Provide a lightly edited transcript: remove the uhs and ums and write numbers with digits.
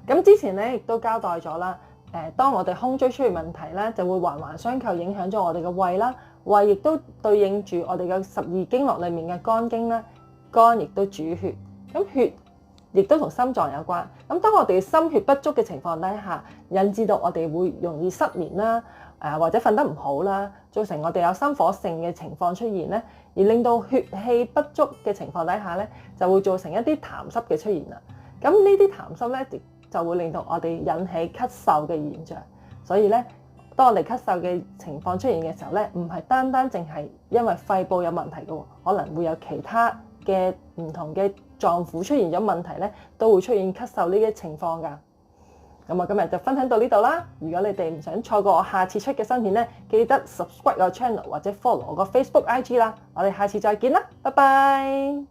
咁之前咧亦都交代咗啦，當我哋胸椎出現問題咧，就會環環相扣影響咗我哋嘅胃啦，胃亦都對應住我哋嘅12經絡裡面嘅肝經啦，肝亦都主血，咁血亦都同心臟有關。咁當我哋心血不足嘅情況底下，引致到我哋會容易失眠啦，或者瞓得唔好啦，造成我哋有心火盛嘅情況出現咧，而令到血氣不足嘅情況底下咧，就會造成一啲痰濕嘅出現啦。咁呢啲痰濕咧就會令到我哋引起咳嗽嘅現象。所以咧，當我哋咳嗽嘅情況出現嘅時候咧，唔係單單淨係因為肺部有問題嘅，可能會有其他嘅唔同嘅臟腑出現咗問題咧，都會出現咳嗽呢啲情況㗎。咁我今日就分享到呢度啦。如果你哋唔想錯過我下次出嘅新片咧，記得 subscribe 我 channel 或者 follow 我個 Facebook、IG 啦。我哋下次再見啦，拜拜。